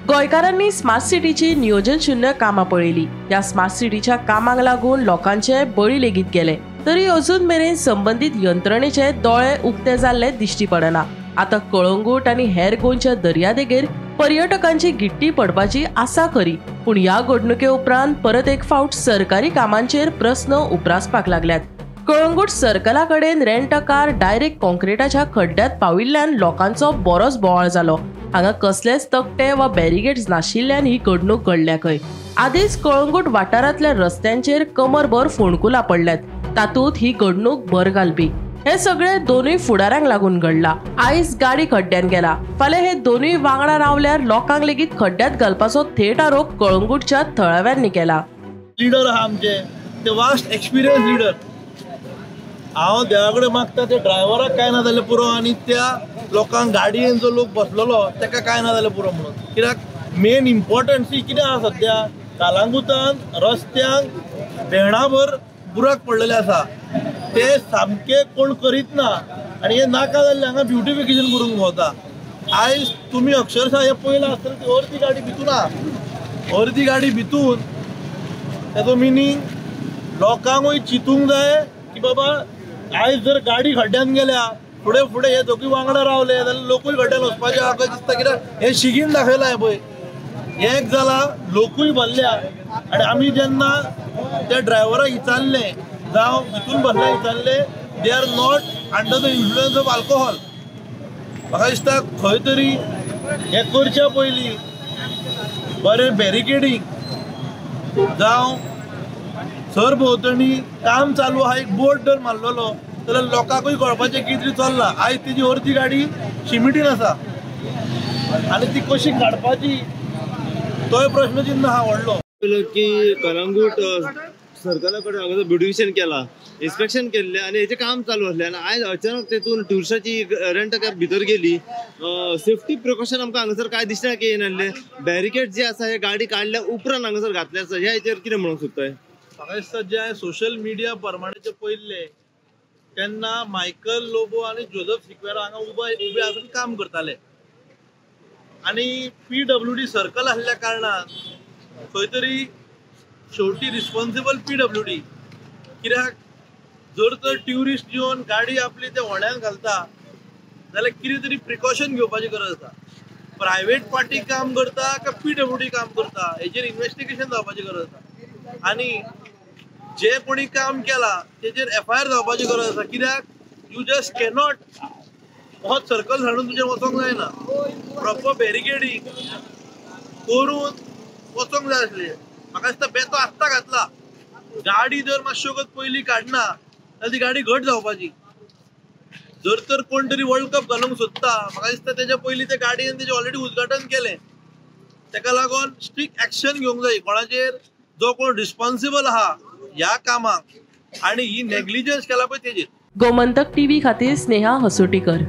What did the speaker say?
गोंयकारांनी स्मार्ट सिटीची नियोजन शून्य कामां पळयली। या स्मार्ट सिटीच्या कामाक लागून लोकांचे बळी लेगीत गेले, तरी अजून मेरेन संबंधित यंत्रणेचे दोळे उक्ते जाल्ले दिश्टी पडना। आता कळंगूट आणि हेर गोंयच्या दर्यादेगेर पर्यटकांची गिट्टी पडपाची आसा खरी, पूण ह्या घडणुके उपरांत परत एक फावट सरकारी कामांचेर प्रस्न उप्रासपाक लागल्यात। कळंगूट सर्कला कडेन रेंट अ कार डायरेक्ट कॉन्क्रीटाच्या खड्ड्यात पाविल्ल्यान लोकांचो बरोच बोवाळ जालो। हांगा कसलेच तकटे वा बॅरिगेड्स नाशिल्ल्यान ही घडणूक घडल्या खंय। आदींच कळंगूट वाठारांतल्या रस्त्यांचेर कमरभर फोंडकुलां पडल्यात, तातूंत ही घडणूक भर घालपी। हे सगळे दोनूय फुडाऱ्यांक लागून घडला। आयज गाडी खड्ड्यान गेला, फाल्यां हे दोनूय वांगडा रावल्यार लोकांक लेगीत खड्ड्यात घालपाचो थेट आरोप कळंगूटच्या थळाव्यांनी केला। लीडर आहा आमचे ते वास्ट एक्सपिरियन्स लीडर। हांव देवा कडेन मागता ते ड्रायव्हराक काय ना जाल्यार पुरो आनी त्या लोकांक गाडयेन जो लोक बसलेलो ताका काय ना जाल्यार पुरो म्हणून। कित्याक मेन इम्पॉर्टंट कितें आहा सद्या कालांगुतान रस्त्यांक भेणाभर बुराक पडलेले आसा, ते सामके कोण करीत ना आनी हे नाका जाल्ले हांगा ब्युटिफिकेशन करूंक भोंवता। आयज तुमी अक्षरशः हे पयलां आसतलें ती अर्दी गाडी भितून आहा, अर्दी गाडी भितून ताचो मिनींग लोकांकूय चिंतूंक जाय की बाबा आयज जर गाडी खड्ड्यान गेल्या फुडें फुडें हे दोगी वांगडा रावले जाल्यार लोकूय खड्ड्यान वचपाचे आहा कशें दिसता। कित्याक हे शिगीन दाखयलां हे पळय, एक जाला लोकूय भरल्या आनी आमी जेन्ना त्या ड्रायव्हराक विचारलें जावं भितून बसल्या विचारले they are not under the influence of alcohol. म्हाका दिसता खंय तरी हे करच्या पयलीं बरें बॅरिकेडींग जावं सरभोंवतणी काम चालू आहा एक बोर्ड जर मारलेलो जाल्यार लोकांकूय कळपाचें कितें चल्लां। आयज तेजी अर्दी गाडी शिमिटीन आसा आनी ती कशी काडपाची तोय प्रश्न चिन्ह आहा व्हडलो। की कळंगूट सर्कला कडेन हांगा ब्युटिफिकेशन केला, इन्स्पेक्शन केल्लें आनी हेजें काम चालू आसलें आनी आयज अचानक तेतून टुरिस्टाची रेंट कॅब भितर गेली। सेफ्टी प्रिकॉशन आमकां हांगासर काय दिसना की येयन आहले बॅरिकेड जे आसा हे गाडी काडल्या उपरांत हांगासर घातले आसा, ह्या हेचेर कितें म्हणूंक सोदताय? म्हाका दिसता जे सोशल मिडिया प्रमाणेचे पयले तेन्ना मायकल लोबो आनी जोसेफ सिक्वेरा हांगा उबे आसून काम करताले आनी PWD सर्कल आसल्या कारणान खंय तरी शेवटी रिस्पॉन्सिबल PWD। कित्याक जर तर ट्युरिस्ट येवन गाडी आपली त्या व्हड्यान घालता जाल्यार कितें तरी प्रिकॉशन घेवपाची गरज आसा। प्रायवेट पार्टी काम करता काय PWD काम करता हेचेर इन्व्हेस्टिगेशन जावपाची गरज आसा आनी जे कोणी काम केला तेचेर FIR जावपाची गरज आसा। कित्याक यू जस्ट कॅनॉट होच सर्कल हाडून तुजें वचोंक जायना, प्रॉपर बॅरिकेडींग करून वचोंक जाय आसलें। म्हाका दिसता बेतो आत्ता घातला, गाडी जर मातशो वगत पयलीं काडना जाल्यार ती गाडी घट जावपाची। जर तर कोण तरी वर्ल्ड कप घालूंक सोदता म्हाका दिसता तेच्या पयलीं त्या गाडयेन तेजें ऑलरेडी उद्घाटन केलें, ताका लागून स्ट्रिक्ट एक्शन घेवंक जाय कोणाचेर जो कोण रिस्पॉन्सिबल आहा ह्या कामाक आनी ही नेग्लिजन्स केला पळय तेजेर। गोमंतक TV खातीर स्नेहा हसोटीकर।